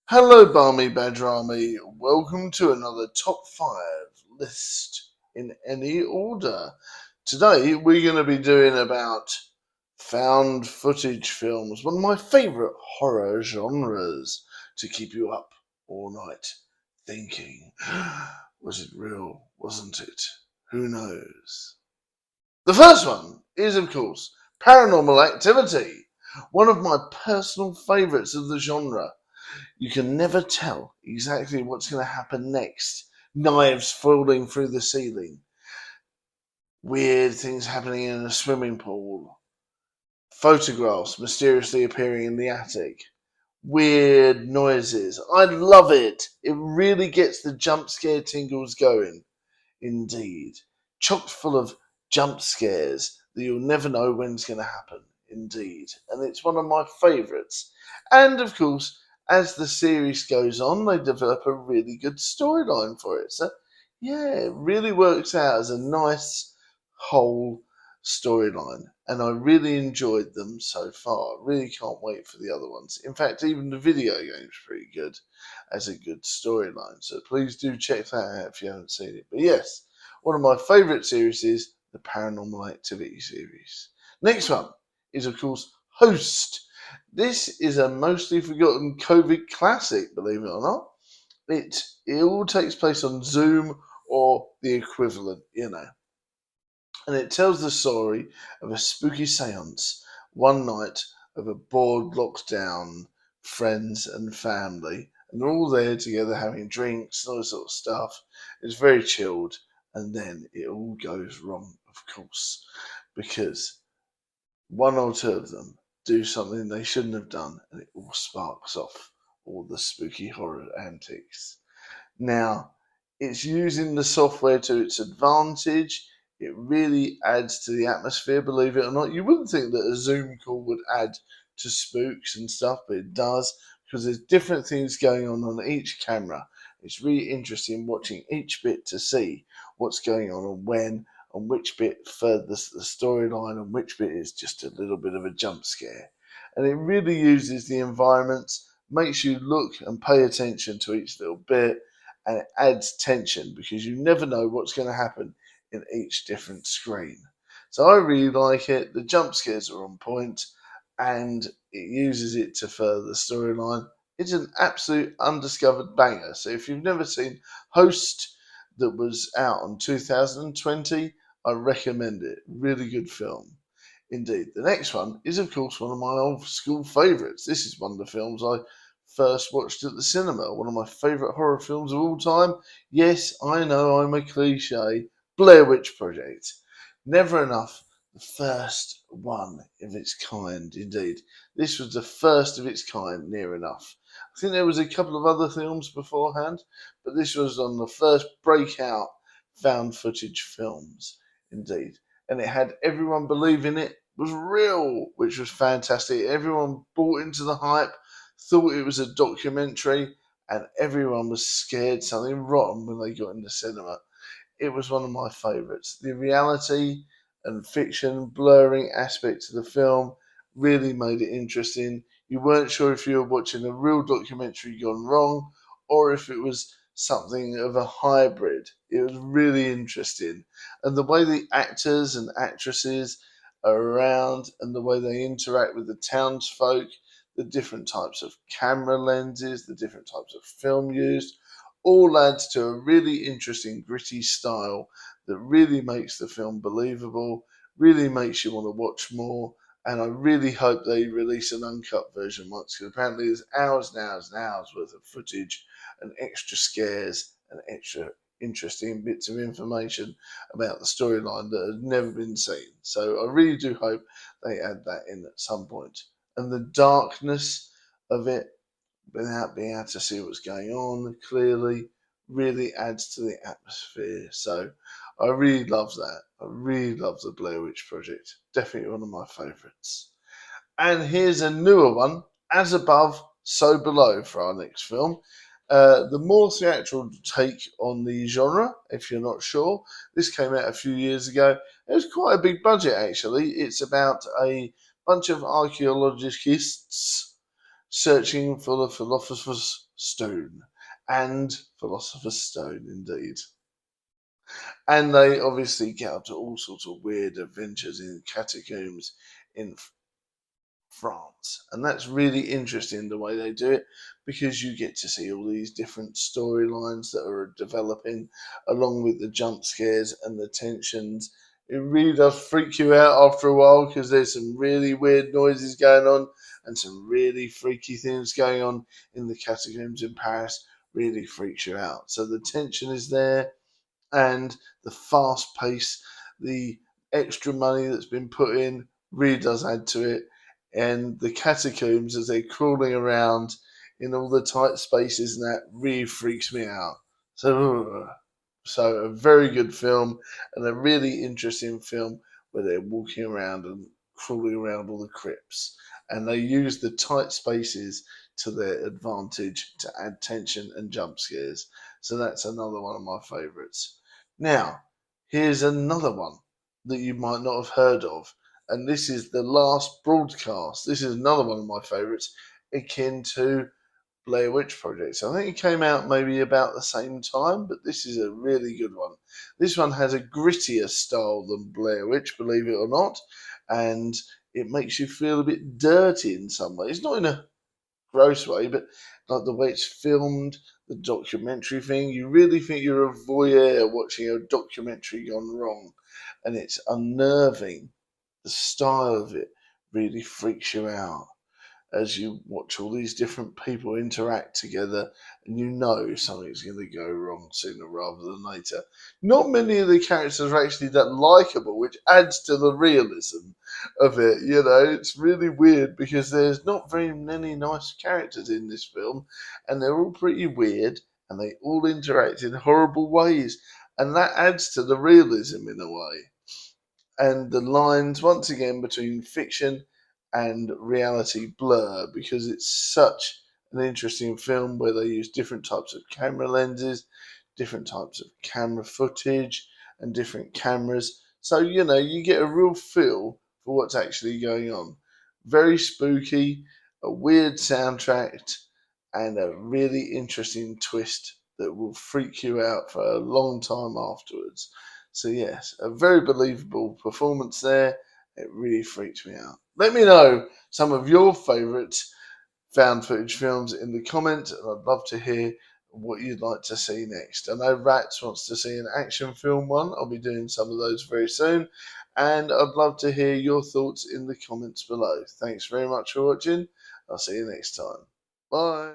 Hello, Balmy Badger Army. Welcome to another top 5 list in any order. Today, we're going to be doing about found footage films, one of my favourite horror genres, to keep you up all night thinking, was it real? Wasn't it? Who knows? The first one is, of course, Paranormal Activity, one of my personal favourites of the genre. You can never tell exactly what's going to happen next. Knives falling through the ceiling, weird things happening in a swimming pool, photographs mysteriously appearing in the attic, weird noises. I love it. It really gets the jump scare tingles going. Indeed. Chock full of jump scares that you'll never know when it's going to happen. Indeed. And it's one of my favourites. And of course, as the series goes on, they develop a really good storyline for it. So, yeah, it really works out as a nice whole storyline. And I really enjoyed them so far. Really can't wait for the other ones. In fact, even the video game's pretty good as a good storyline. So please do check that out if you haven't seen it. But yes, one of my favourite series is the Paranormal Activity series. Next one is, of course, Host. This is a mostly forgotten COVID classic, believe it or not. It all takes place on Zoom or the equivalent. And it tells the story of a spooky seance one night of a bored, locked down friends and family. And they're all there together having drinks and all this sort of stuff. It's very chilled. And then it all goes wrong, of course, because one or two of them do something they shouldn't have done, and it all sparks off all the spooky horror antics. Now, it's using the software to its advantage. It really adds to the atmosphere, believe it or not. You wouldn't think that a Zoom call would add to spooks and stuff, but it does because there's different things going on each camera. It's really interesting watching each bit to see what's going on and when, and which bit furthers the storyline and which bit is just a little bit of a jump scare. And it really uses the environments, makes you look and pay attention to each little bit, and it adds tension because you never know what's going to happen in each different screen. So I really like it. The jump scares are on point, and it uses it to further the storyline. It's an absolute undiscovered banger. So if you've never seen Host, that was out in 2020, I recommend it. Really good film. Indeed. The next one is, of course, one of my old school favourites. This is one of the films I first watched at the cinema. One of my favourite horror films of all time. Yes, I know I'm a cliche. Blair Witch Project. Never enough. The first one of its kind, indeed. This was the first of its kind, near enough. I think there was a couple of other films beforehand, but this was on the first breakout found footage films, indeed. And it had everyone believing it was real, which was fantastic. Everyone bought into the hype, thought it was a documentary, and everyone was scared something rotten when they got into cinema. It was one of my favourites. The reality and fiction blurring aspects of the film really made it interesting. You weren't sure if you were watching a real documentary gone wrong or if it was something of a hybrid. It was really interesting. And the way the actors and actresses are around and the way they interact with the townsfolk, the different types of camera lenses, the different types of film used, all adds to a really interesting, gritty style that really makes the film believable, really makes you want to watch more. And I really hope they release an uncut version once, because apparently there's hours and hours and hours worth of footage and extra scares and extra interesting bits of information about the storyline that has never been seen. So I really do hope they add that in at some point. And the darkness of it, without being able to see what's going on clearly, really adds to the atmosphere. So I really love that. I really love the Blair Witch Project. Definitely one of my favourites. And here's a newer one, As Above, So Below, for our next film. The more theatrical take on the genre, if you're not sure. This came out a few years ago. It was quite a big budget, actually. It's about a bunch of archaeologists searching for the Philosopher's Stone. And Philosopher's Stone, indeed. And they obviously get up to all sorts of weird adventures in catacombs in France. And that's really interesting the way they do it because you get to see all these different storylines that are developing along with the jump scares and the tensions. It really does freak you out after a while because there's some really weird noises going on and some really freaky things going on in the catacombs in Paris. Really freaks you out. So the tension is there and the fast pace, the extra money that's been put in really does add to it. And the catacombs as they're crawling around in all the tight spaces and that really freaks me out. So a very good film and a really interesting film where they're walking around and crawling around all the crypts. And they use the tight spaces to their advantage to add tension and jump scares. So that's another one of my favourites. Now, here's another one that you might not have heard of, and this is The Last Broadcast. This is another one of my favourites, akin to Blair Witch Project. So I think it came out maybe about the same time, but this is a really good one. This one has a grittier style than Blair Witch, believe it or not, and it makes you feel a bit dirty in some ways. Not in a gross way, but like the way it's filmed, the documentary thing, you really think you're a voyeur watching a documentary gone wrong, and it's unnerving. The style of it really freaks you out as you watch all these different people interact together and you know something's going to go wrong sooner rather than later. Not many of the characters are actually that likable, which adds to the realism of it. You know, it's really weird because there's not very many nice characters in this film and they're all pretty weird and they all interact in horrible ways. And that adds to the realism in a way and the lines once again between fiction and reality blur because it's such an interesting film where they use different types of camera lenses, different types of camera footage, and different cameras. So, you know, you get a real feel for what's actually going on. Very spooky, a weird soundtrack, and a really interesting twist that will freak you out for a long time afterwards. So yes, a very believable performance there. It really freaked me out. Let me know some of your favourite found footage films in the comments, and I'd love to hear what you'd like to see next. I know Rats wants to see an action film one. I'll be doing some of those very soon, and I'd love to hear your thoughts in the comments below. Thanks very much for watching. I'll see you next time. Bye.